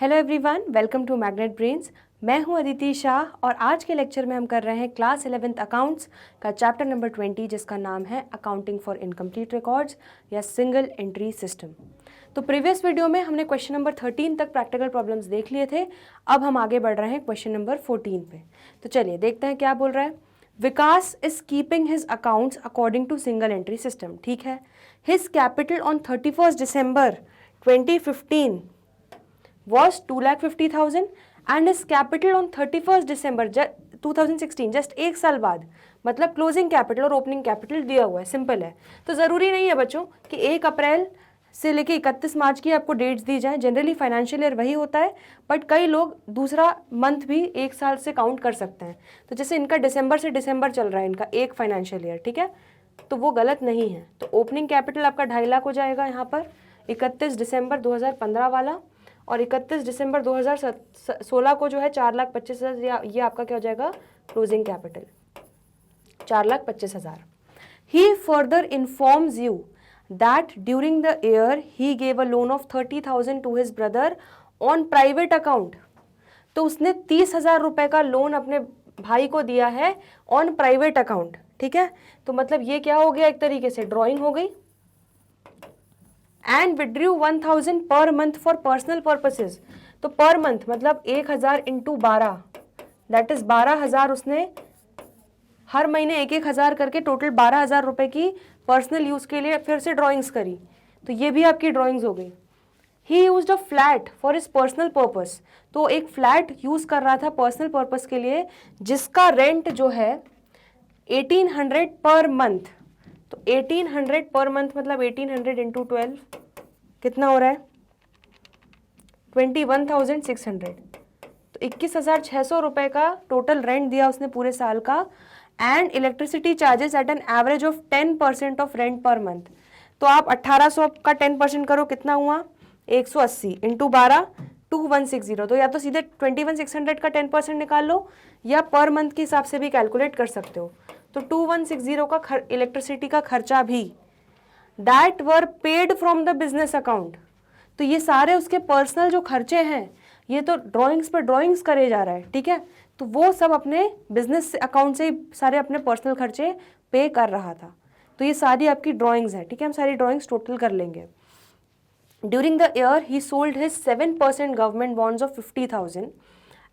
Hello everyone, welcome to magnet brains. मैं हूं अदिति शाह और आज के लेक्चर में हम कर रहे हैं क्लास 11th अकाउंट्स का चैप्टर नंबर 20 जिसका नाम है अकाउंटिंग फॉर इनकम्प्लीट रिकॉर्ड्स या सिंगल एंट्री सिस्टम। तो प्रीवियस वीडियो में हमने क्वेश्चन नंबर 13 तक प्रैक्टिकल प्रॉब्लम्स देख लिए थे। अब हम आगे बढ़ रहे हैं क्वेश्चन नंबर 14 पे। तो चलिए देखते हैं क्या बोल रहा है। Vikas is keeping his accounts according to single entry system. ठीक है। His capital on 31 December 2015 was 2,50,000 and his capital on 31 December 2016 just एक साल बाद, मतलब क्लोजिंग कैपिटल और ओपनिंग कैपिटल दिया हुआ है। सिंपल है। तो ज़रूरी नहीं है बच्चों कि 1 अप्रैल से लेके 31 मार्च की आपको डेट्स दी जाए। जनरली फाइनेंशियल ईयर वही होता है, बट कई लोग दूसरा मंथ भी एक साल से काउंट कर सकते हैं। तो जैसे इनका दिसंबर से दिसंबर चल रहा है, इनका एक फाइनेंशियल ईयर, ठीक है, तो वो गलत नहीं है। तो ओपनिंग कैपिटल आपका 2.5 लाख हो जाएगा यहाँ पर 31 दिसंबर 2015 वाला, और 31 दिसंबर 2016 को जो है 4,25,000, ये आपका क्या हो जाएगा closing capital 4,25,000। He further informs you that during the year he gave a loan of 30,000 to his brother on private account. तो उसने 30,000 रुपए का लोन अपने भाई को दिया है ऑन प्राइवेट अकाउंट। ठीक है, तो मतलब ये क्या हो गया, एक तरीके से ड्रॉइंग हो गई। And withdrew 1,000 per month for personal purposes. तो पर मंथ मतलब 1,000 इंटू 12, दैट इज 12,000 उसने हर महीने 1,000 करके टोटल 12,000 रुपए की पर्सनल यूज के लिए फिर से ड्राइंग्स करी। तो ये भी आपकी ड्राइंग्स हो गई। ही used a flat for his personal purpose. तो एक फ्लैट यूज कर रहा था पर्सनल पर्पस के लिए, जिसका रेंट जो है 1,800 पर मंथ। तो 1,800 पर मंथ मतलब 1,800 इंटू 12 कितना हो रहा है 21,600। तो 21,600 रुपए का टोटल रेंट दिया उसने पूरे साल का। And electricity charges at an average of 10% of rent per month. तो आप 1,800 का 10% करो, कितना हुआ 180 इंटू 12 2160। तो या तो सीधे 21,600 का 10% निकाल लो या पर मंथ के हिसाब से भी कैलकुलेट कर सकते हो। तो 2160 का इलेक्ट्रिसिटी का खर्चा भी that were paid from the business account. तो ये सारे उसके पर्सनल जो खर्चे हैं, ये तो ड्राइंग्स पर ड्राइंग्स करे जा रहा है। ठीक है, तो वो सब अपने बिजनेस अकाउंट से ही सारे अपने पर्सनल खर्चे पे कर रहा था। तो ये सारी आपकी ड्राइंग्स हैं। ठीक है, हम सारी ड्राइंग्स टोटल कर लेंगे। During the year he sold his 7% government bonds of 50,000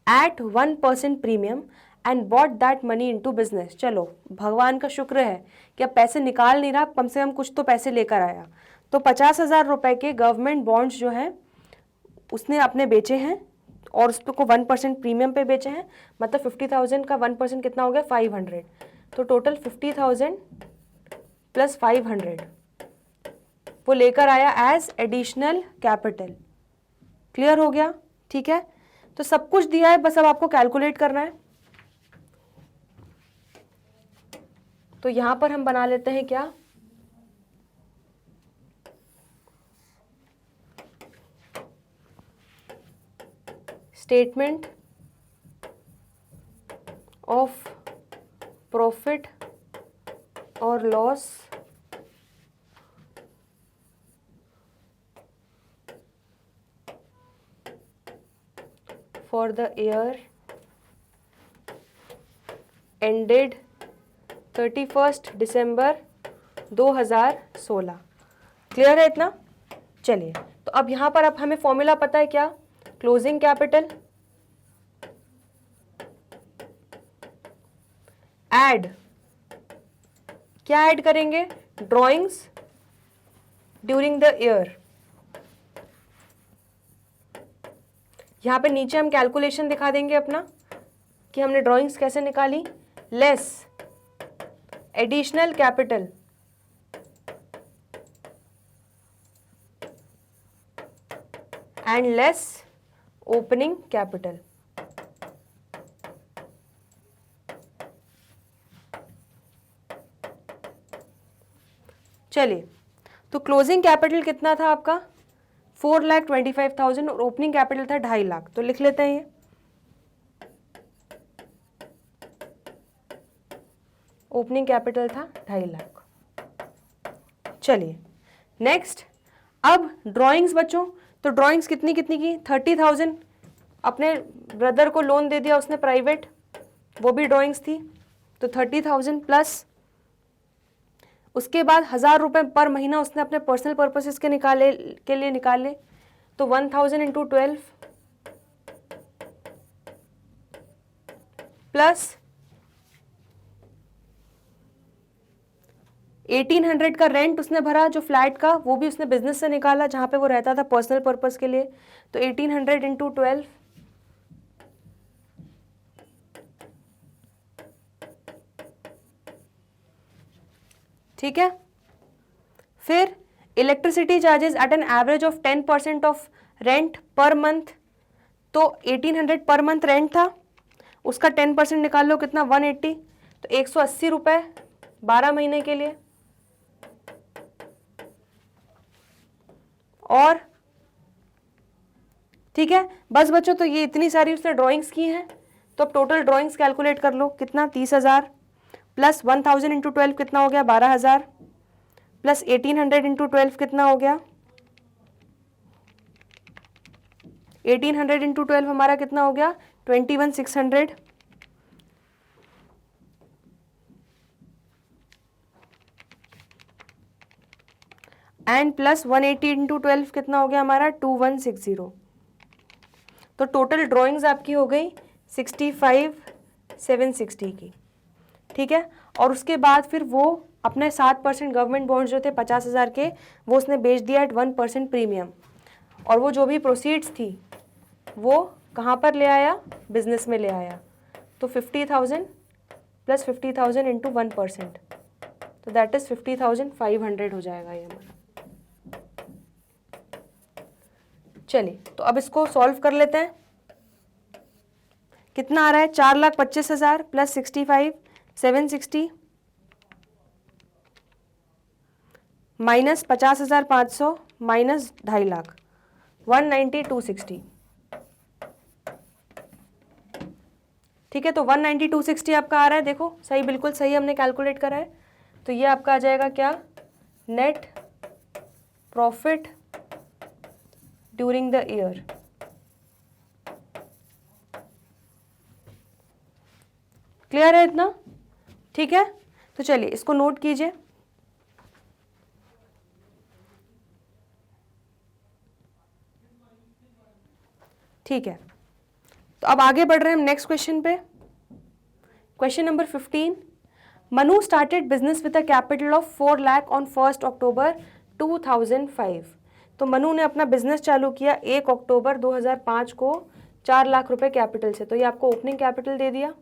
at 1% premium and bought that money into business. चलो भगवान का शुक्र है कि अब पैसे निकाल नहीं रहा, कम से कम कुछ तो पैसे लेकर आया। तो 50,000 रुपए के गवर्नमेंट बॉन्ड्स जो हैं उसने अपने बेचे हैं और उस को 1% प्रीमियम पे बेचे हैं। मतलब 50,000 का 1% कितना हो गया 500। तो टोटल 50,000 प्लस 500 वो लेकर आया एज एडिशनल कैपिटल। क्लियर हो गया? ठीक है, तो सब कुछ दिया है, बस अब आपको कैलकुलेट करना है। तो यहां पर हम बना लेते हैं क्या, स्टेटमेंट ऑफ प्रॉफिट और loss for the year ended 31 December 2016। Clear है इतना? चलिए, तो अब यहां पर अब हमें फॉर्मूला पता है क्या, क्लोजिंग कैपिटल ऐड, क्या ऐड करेंगे, ड्राइंग्स ड्यूरिंग द ईयर। यहां पे नीचे हम कैलकुलेशन दिखा देंगे अपना कि हमने ड्राइंग्स कैसे निकाली, less additional capital and less opening capital. चलिए, तो क्लोजिंग कैपिटल कितना था आपका 4,25,000 और ओपनिंग कैपिटल था 2.5 लाख। तो लिख लेते हैं ये, ओपनिंग कैपिटल था 2.5 लाख। चलिए नेक्स्ट, अब ड्राइंग्स बच्चों तो ड्राइंग्स कितनी कितनी की, 30,000 अपने ब्रदर को लोन दे दिया उसने प्राइवेट, वो भी ड्राइंग्स थी, तो 30,000 प्लस उसके बाद 1,000 रुपये पर महीना उसने अपने पर्सनल पर्पसेस के लिए निकाले, तो 1,000 इंटू 12 प्लस 1,800 का रेंट उसने भरा जो फ्लैट का, वो भी उसने बिजनेस से निकाला जहाँ पे वो रहता था पर्सनल पर्पस के लिए, तो 1,800 इंटू 12, ठीक है। फिर electricity charges at an average of 10% of rent per month, तो 1,800 पर मंथ रेंट था, उसका 10% निकाल लो कितना, 180, तो 180 रुपये 12 महीने के लिए। और ठीक है बस बच्चों, तो ये इतनी सारी उसने ड्राइंग्स की हैं, तो अब टोटल ड्राइंग्स कैलकुलेट कर लो कितना, 30,000 प्लस 1,000 इंटू 12 कितना हो गया, 12,000 प्लस 1,800 इंटू 12 कितना हो गया, 1,800 इंटू 12 हमारा कितना हो गया, 21,600 एंड प्लस 180 इंटू 12 कितना हो गया हमारा, 2160। तो टोटल ड्राइंग्स आपकी हो गई 65,760 की, ठीक है। और उसके बाद फिर वो अपने 7% गवर्नमेंट बॉन्ड्स जो थे 50,000 के, वो उसने बेच दिया एट 1% प्रीमियम, और वो जो भी प्रोसीड्स थी वो कहाँ पर ले आया, बिजनेस में ले आया, तो 50,000 प्लस 50,000 इंटू 1%, तो दैट इज 50,500 हो जाएगा ये हमारा। चलिए तो अब इसको सॉल्व कर लेते हैं, कितना आ रहा है, 4,25,000 प्लस 65,760 माइनस 50,500 माइनस 2.5 लाख, 190,260, ठीक है। तो 190,260 आपका आ रहा है, देखो सही, बिल्कुल सही हमने कैलकुलेट करा है। तो ये आपका आ जाएगा क्या, net profit during the year. Clear है इतना, ठीक है। तो चलिए इसको नोट कीजिए, ठीक है। तो अब आगे बढ़ रहे हैं हम नेक्स्ट क्वेश्चन पे। Question number 15, Manu started business with a capital of 4 lakh on 1 अक्टूबर 2005। तो मनु ने अपना बिजनेस चालू किया 1 अक्टूबर 2005 को 4 लाख रुपए कैपिटल से, तो ये आपको ओपनिंग कैपिटल दे दिया।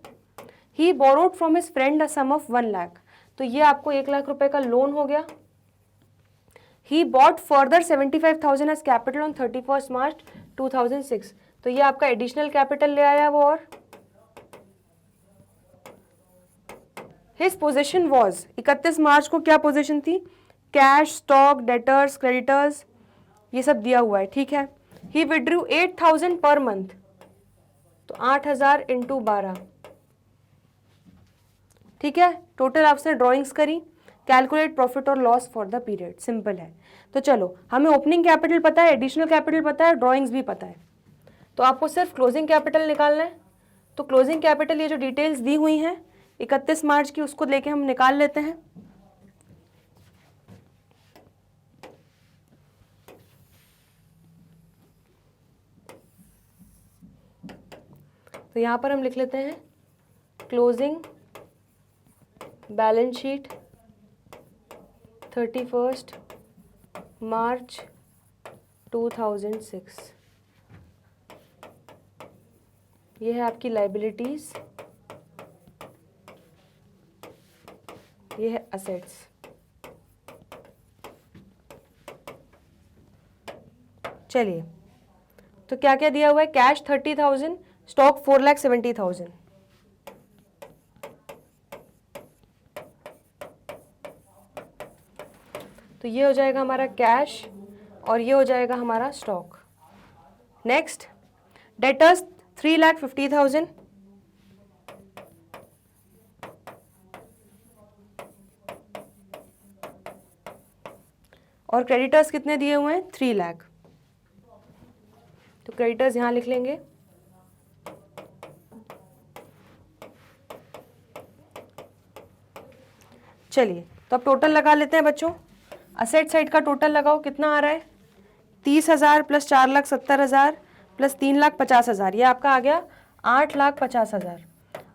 He borrowed from his friend a sum of 1 lakh, तो ये आपको 1 लाख रुपए का लोन हो गया। He bought further 75,000 as capital on 31 March 2006, तो ये आपका एडिशनल कैपिटल ले आया वो। और हिज पोजीशन वॉज, 31 मार्च को क्या पोजीशन थी, कैश, स्टॉक, डेटर्स, क्रेडिटर्स, ये सब दिया हुआ है, ठीक है। ही विड्रू 8,000 पर मंथ, तो 8,000 इंटू 12, ठीक है। टोटल आपसे ड्राइंग्स करी, कैलकुलेट प्रॉफिट और loss for the period, simple है। तो चलो हमें ओपनिंग कैपिटल पता है, एडिशनल कैपिटल पता है, ड्राइंग्स भी पता है, तो आपको सिर्फ क्लोजिंग कैपिटल निकालना है। तो क्लोजिंग कैपिटल ये जो डिटेल्स दी हुई हैं 31 मार्च की, उसको लेके हम निकाल लेते हैं। तो यहाँ पर हम लिख लेते हैं क्लोजिंग बैलेंस शीट 31 मार्च 2006। ये है आपकी लाइबिलिटीज, ये है असेट्स। चलिए तो क्या क्या दिया हुआ है, कैश 30,000, स्टॉक 4,70,000, तो ये हो जाएगा हमारा कैश और ये हो जाएगा हमारा स्टॉक। नेक्स्ट डेटर्स 3,50,000, और क्रेडिटर्स कितने दिए हुए हैं, 3 लाख। तो क्रेडिटर्स यहाँ लिख लेंगे। चलिए, तो अब टोटल लगा लेते हैं बच्चों। असेट साइड का टोटल लगाओ, कितना आ रहा है? 30,000 प्लस 4,70,000 प्लस 3,50,000, ये आपका आ गया 8,50,000।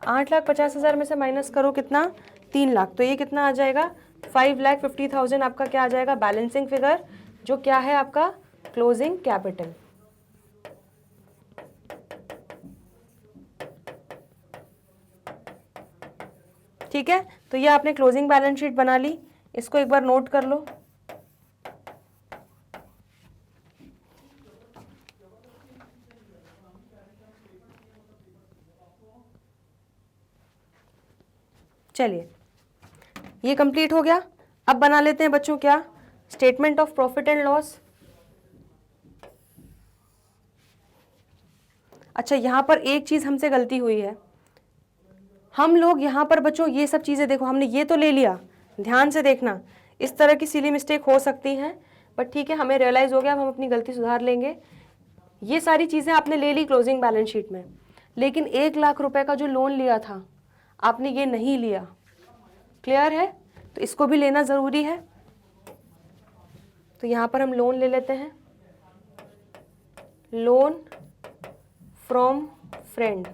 8,50,000 में से माइनस करो कितना? 3 लाख, तो ये कितना आ जाएगा? 5,50,000 आपका क्या आ जाएगा? बैलेंसिंग फिगर, जो क्या है आपका? Closing capital. ठीक है, तो ये आपने क्लोजिंग बैलेंस शीट बना ली, इसको एक बार नोट कर लो। चलिए, ये कंप्लीट हो गया। अब बना लेते हैं बच्चों क्या? Statement of profit and loss. अच्छा, यहाँ पर एक चीज़ हमसे गलती हुई है। हम लोग यहाँ पर बच्चों ये सब चीज़ें देखो, हमने ये तो ले लिया, ध्यान से देखना, इस तरह की सिली मिस्टेक हो सकती हैं, बट ठीक है, हमें रियलाइज़ हो गया, अब हम अपनी गलती सुधार लेंगे। ये सारी चीज़ें आपने ले ली क्लोजिंग बैलेंस शीट में, लेकिन 1,00,000 रुपए का जो लोन लिया था आपने ये नहीं लिया। क्लियर है? तो इसको भी लेना ज़रूरी है। तो यहाँ पर हम लोन ले लेते हैं, लोन फ्रॉम फ्रेंड,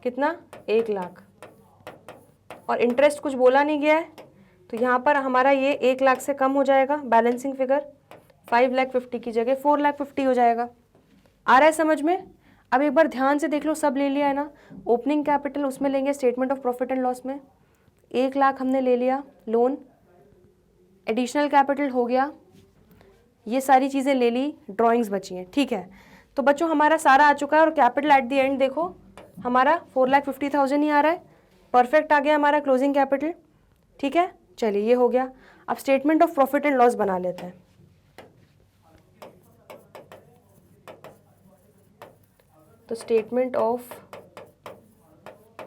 कितना? 1,00,000, और इंटरेस्ट कुछ बोला नहीं गया है, तो यहाँ पर हमारा ये 1,00,000 से कम हो जाएगा। बैलेंसिंग फिगर 5,50,000 की जगह 4,50,000 हो जाएगा। आ रहा है समझ में? अब एक बार ध्यान से देख लो, सब ले लिया है ना? ओपनिंग कैपिटल उसमें लेंगे statement of profit and loss में, 1,00,000 हमने ले लिया लोन, एडिशनल कैपिटल हो गया, ये सारी चीज़ें ले ली, ड्राइंग्स बची हैं। ठीक है, तो बच्चों हमारा सारा आ चुका है, और कैपिटल एट द एंड देखो हमारा 4,50,000 ही आ रहा है, परफेक्ट आ गया हमारा क्लोजिंग कैपिटल। ठीक है, चलिए ये हो गया। अब statement of profit and loss बना लेते हैं। तो statement of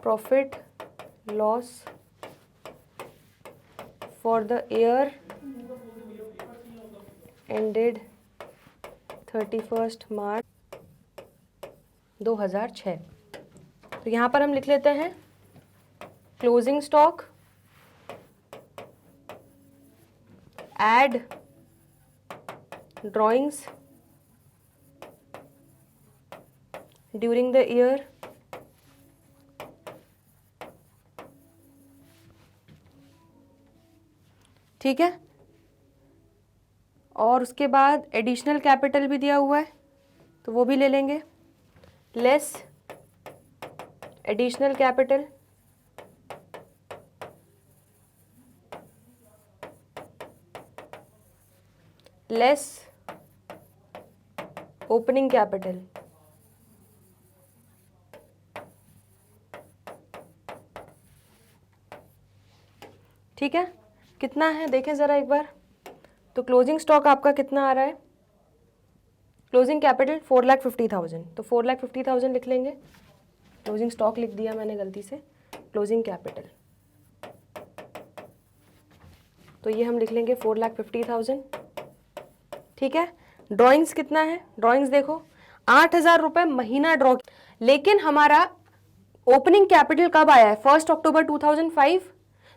profit loss for the year ended 31 March 2006। तो यहाँ पर हम लिख लेते हैं closing stock, add drawings during the year ठीक है, और उसके बाद एडिशनल कैपिटल भी दिया हुआ है तो वो भी ले लेंगे, less additional capital less opening capital. ठीक है, कितना है देखें ज़रा एक बार। तो क्लोजिंग स्टॉक आपका कितना आ रहा है? क्लोजिंग कैपिटल 4,50,000, तो 4,50,000 लिख लेंगे। क्लोजिंग स्टॉक लिख दिया मैंने गलती से, क्लोजिंग कैपिटल, तो ये हम लिख लेंगे 4,50,000। ठीक है, ड्राइंग्स कितना है? ड्राइंग्स देखो 8,000 रुपये महीना ड्रॉ, लेकिन हमारा ओपनिंग कैपिटल कब आया है? 1 अक्टूबर 2005,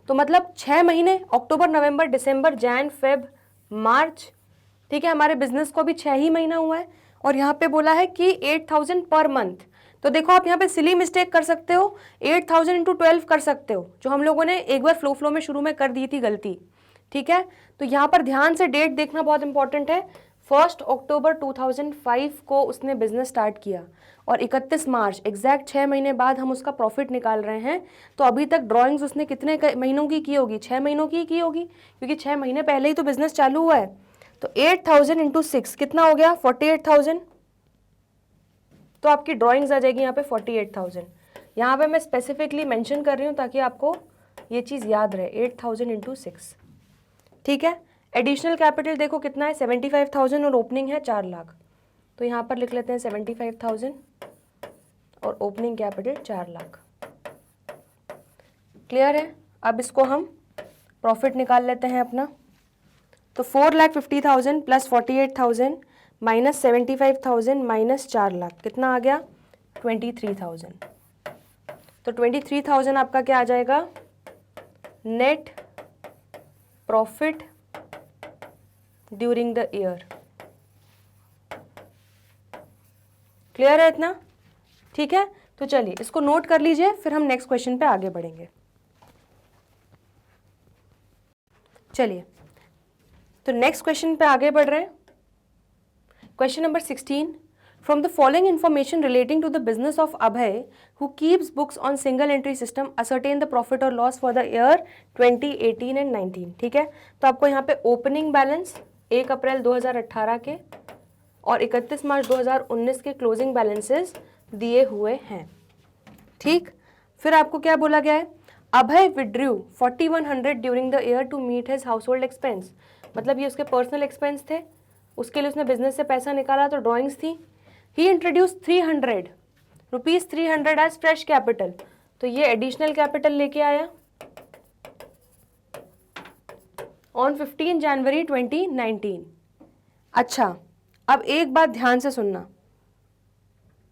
तो मतलब 6 महीने, अक्टूबर नवंबर दिसंबर जैन फेब मार्च। ठीक है, हमारे बिजनेस को भी 6 ही महीना हुआ है, और यहाँ पे बोला है कि 8,000 पर मंथ। तो देखो आप यहाँ पे सिली मिस्टेक कर सकते हो, 8,000 इंटू 12 कर सकते हो, जो हम लोगों ने एक बार फ्लो में शुरू में कर दी थी गलती। ठीक है, तो यहाँ पर ध्यान से डेट देखना बहुत इंपॉर्टेंट है। 1 अक्टूबर 2005 को उसने बिजनेस स्टार्ट किया, और 31 मार्च एग्जैक्ट 6 महीने बाद हम उसका प्रॉफिट निकाल रहे हैं। तो अभी तक ड्राइंग्स उसने कितने महीनों की होगी? 6 महीनों की होगी, क्योंकि 6 महीने पहले ही तो बिजनेस चालू हुआ है। तो 8,000 इंटू 6 कितना हो गया? 48,000। तो आपकी ड्राइंग्स आ जाएगी यहाँ पे 48,000। यहाँ पे मैं स्पेसिफिकली मेंशन कर रही हूँ ताकि आपको ये चीज़ याद रहे, 8,000 इंटू 6। ठीक है, एडिशनल कैपिटल देखो कितना है? 75,000, और ओपनिंग है 4 लाख, तो यहाँ पर लिख लेते हैं 75,000 और ओपनिंग कैपिटल 4 लाख। क्लियर है? अब इसको हम प्रॉफिट निकाल लेते हैं अपना। तो 4,50,000 प्लस 48,000 माइनस 75,000 माइनस 4 लाख कितना आ गया 23,000। तो 23,000 आपका क्या आ जाएगा net profit during the year. Clear है इतना? ठीक है, तो चलिए इसको नोट कर लीजिए, फिर हम नेक्स्ट क्वेश्चन पे आगे बढ़ेंगे। चलिए तो नेक्स्ट क्वेश्चन पे आगे बढ़ रहे हैं। Question number 16, from the following information relating to the business of Abhay who keeps books on single entry system ascertain the profit और loss for the year 2018 and 19। ठीक है, तो आपको यहाँ पे ओपनिंग बैलेंस 1 अप्रैल 2018 के और 31 मार्च 2019 के क्लोजिंग बैलेंसेस दिए हुए हैं। ठीक, फिर आपको क्या बोला गया है, Abhay withdrew 4100 during the year to meet his household expense, मतलब ये उसके पर्सनल एक्सपेंस थे, उसके लिए उसने बिजनेस से पैसा निकाला तो ड्रॉइंग्स थी। He introduced 300 rupees 300 as fresh capital, तो ये एडिशनल कैपिटल लेके आया ऑन 15 जनवरी 2019। अच्छा, अब एक बात ध्यान से सुनना,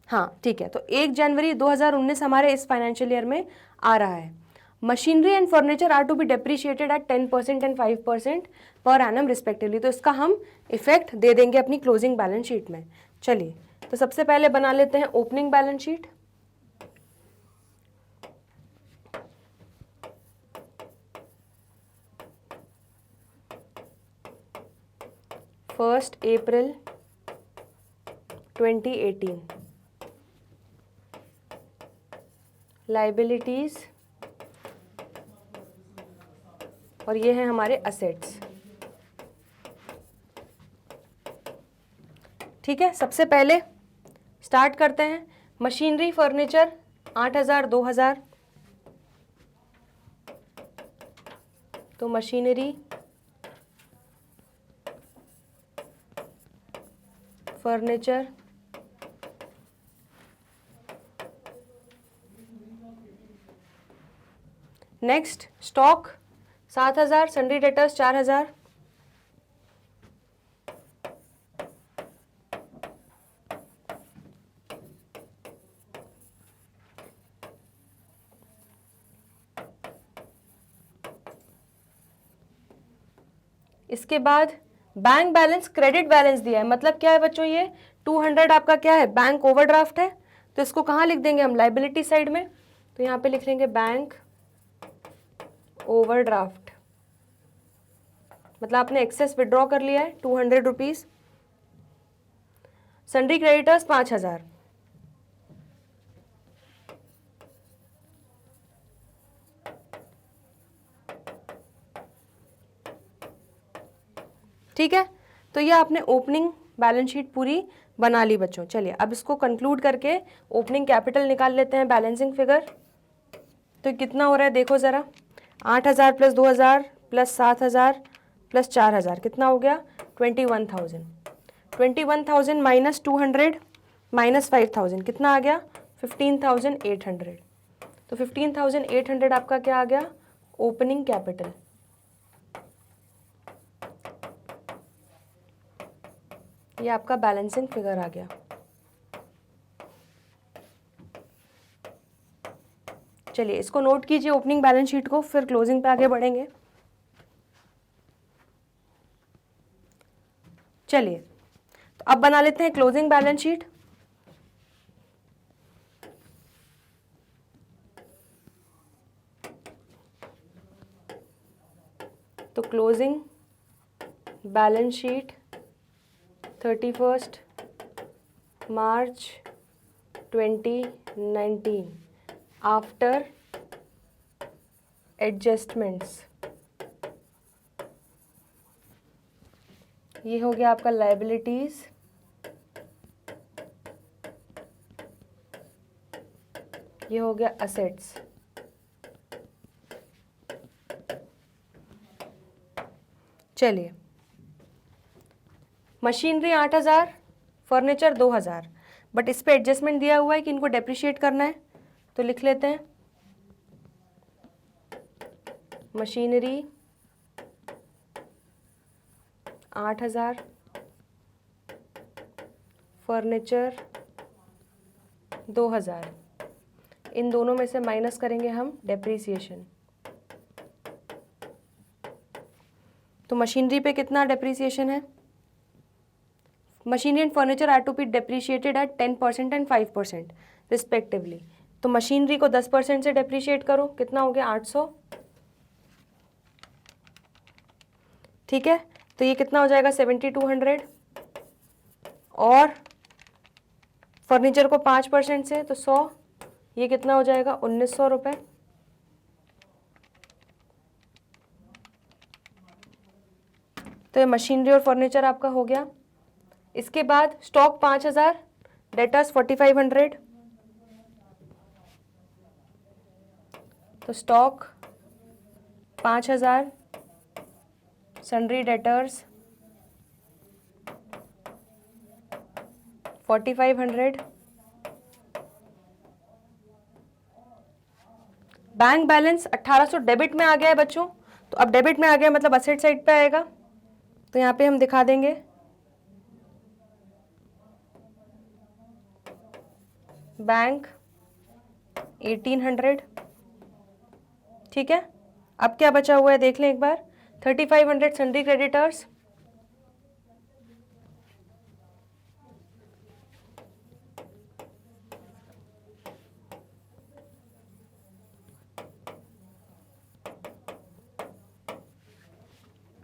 हाँ ठीक है, तो 1 जनवरी 2019 हमारे इस फाइनेंशियल ईयर में आ रहा है। Machinery and furniture are to be depreciated at 10% and 5% per annum respectively, तो इसका हम इफेक्ट दे देंगे अपनी क्लोजिंग बैलेंस शीट में। चलिए तो सबसे पहले बना लेते हैं opening balance sheet. First April 2018, liabilities और ये हैं हमारे असेट्स। ठीक है, सबसे पहले स्टार्ट करते हैं। मशीनरी फर्नीचर 8,000 2,000, तो machinery furniture next stock 7,000, sundry debtors 4,000, इसके बाद बैंक बैलेंस क्रेडिट बैलेंस दिया है, मतलब क्या है बच्चों, ये 200 आपका क्या है बैंक ओवरड्राफ्ट है, तो इसको कहाँ लिख देंगे हम लाइबिलिटी साइड में, तो यहाँ पे लिख लेंगे बैंक ओवरड्राफ्ट, मतलब आपने एक्सेस विड्रॉ कर लिया है 200 रुपीज। सन्ड्री क्रेडिटर्स 5,000, ठीक है, तो ये आपने ओपनिंग बैलेंस शीट पूरी बना ली बच्चों। चलिए अब इसको कंक्लूड करके ओपनिंग कैपिटल निकाल लेते हैं, बैलेंसिंग फिगर। तो कितना हो रहा है देखो ज़रा, 8,000 प्लस 2,000 प्लस 7,000 प्लस 4,000 कितना हो गया 21,000। 21,000 माइनस 200 माइनस 5,000 कितना आ गया 15,800। तो 15,800 आपका क्या आ गया ओपनिंग कैपिटल। ये आपका बैलेंसिंग फिगर आ गया। चलिए इसको नोट कीजिए ओपनिंग बैलेंस शीट को, फिर क्लोजिंग पे आगे बढ़ेंगे। चलिए तो अब बना लेते हैं क्लोजिंग बैलेंस शीट। तो closing balance sheet 31 March 2019 after adjustments, ये हो गया आपका लाइबिलिटीज, ये हो गया असेट्स। चलिए मशीनरी 8,000, फर्नीचर 2,000, बट इस पे एडजस्टमेंट दिया हुआ है कि इनको डेप्रिशिएट करना है, तो लिख लेते हैं मशीनरी 8,000 फर्नीचर 2000, इन दोनों में से माइनस करेंगे हम डेप्रीसिएशन। तो मशीनरी पे कितना डेप्रीसिएशन है? Machinery and furniture are to be depreciated at 10% and 5% respectively. तो मशीनरी को 10% से डेप्रीशिएट करो, कितना हो गया? 800। ठीक है, तो ये कितना हो जाएगा? 7200। और फर्नीचर को 5% से, तो 100, ये कितना हो जाएगा? 1900 रुपये। तो ये मशीनरी और फर्नीचर आपका हो गया। इसके बाद स्टॉक 5000, डेटर्स 4500। तो stock 5000, sundry debtors 4500। Bank balance 1800 debit में आ गया है बच्चों। तो अब डेबिट में आ गया मतलब असेट साइड पे आएगा। तो यहाँ पे हम दिखा देंगे बैंक 1800। ठीक है, अब क्या बचा हुआ है देख लें एक बार। 3500 सन्ड्री क्रेडिटर्स,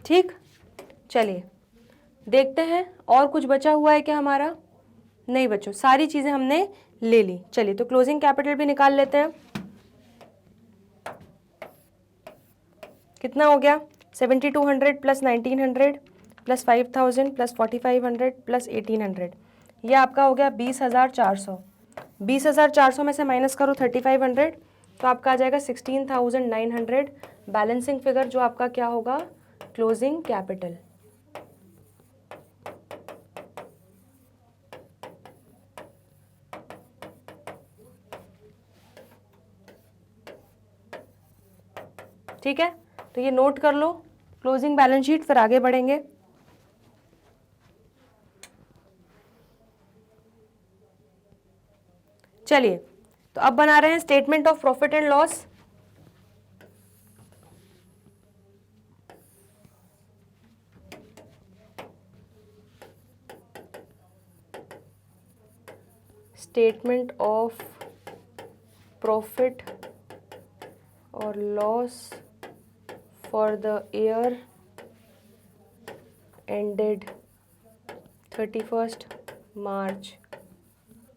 ठीक। चलिए देखते हैं और कुछ बचा हुआ है क्या हमारा? नहीं बच्चों, सारी चीजें हमने ले ली। चलिए तो क्लोजिंग कैपिटल भी निकाल लेते हैं। कितना हो गया? 7200 प्लस 1900 प्लस 5000 प्लस 4500 प्लस 1800, यह आपका हो गया 20400। 20400 में से माइनस करो 3500, तो आपका आ जाएगा 16900। बैलेंसिंग फिगर जो आपका क्या होगा? Closing capital. ठीक है, तो ये नोट कर लो क्लोजिंग बैलेंस शीट, फिर आगे बढ़ेंगे। चलिए तो अब बना रहे हैं statement of profit and loss. Statement of profit और loss for the year ended 31 March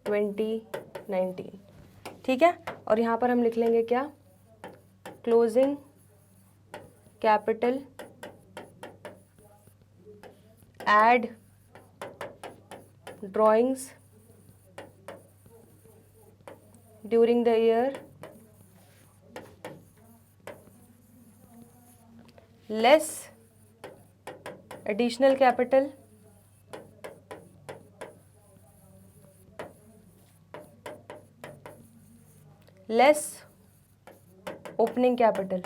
2019। ठीक है, और यहाँ पर हम लिख लेंगे क्या? Closing capital add drawings during the year less additional capital less opening capital.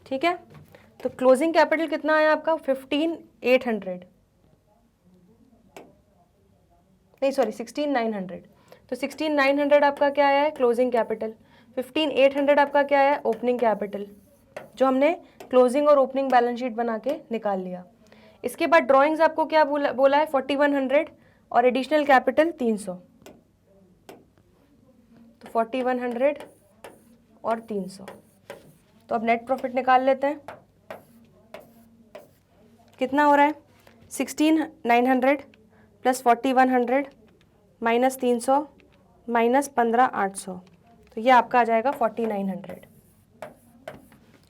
ठीक है, तो क्लोजिंग कैपिटल कितना आया आपका? 15800, नहीं सॉरी 16900। तो 16900 आपका क्या आया है? Closing capital. 15800 आपका क्या आया है? ओपनिंग कैपिटल, जो हमने क्लोजिंग और ओपनिंग बैलेंस शीट बना के निकाल लिया। इसके बाद ड्राइंग्स आपको क्या बोला है? 4100 और एडिशनल कैपिटल 300। तो 4100 और 300। तो अब नेट प्रॉफिट निकाल लेते हैं। कितना हो रहा है? 16900 प्लस 4100 माइनस 300 माइनस 15800, तो ये आपका आ जाएगा 4900।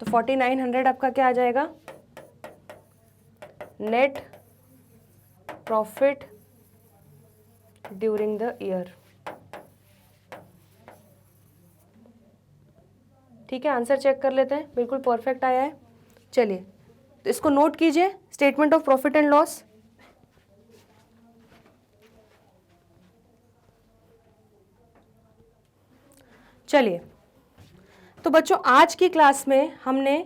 तो 4900 आपका क्या आ जाएगा? Net profit during the year. ठीक है, आंसर चेक कर लेते हैं, बिल्कुल परफेक्ट आया है। चलिए तो इसको नोट कीजिए, statement of profit and loss. चलिए तो बच्चों आज की क्लास में हमने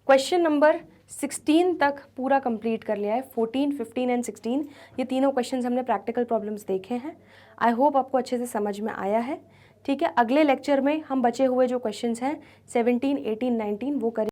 क्वेश्चन नंबर 16 तक पूरा कंप्लीट कर लिया है। 14, 15 एंड 16 ये तीनों क्वेश्चंस हमने प्रैक्टिकल प्रॉब्लम्स देखे हैं। आई होप आपको अच्छे से समझ में आया है। ठीक है, अगले लेक्चर में हम बचे हुए जो क्वेश्चंस हैं 17, 18, 19 वो करें।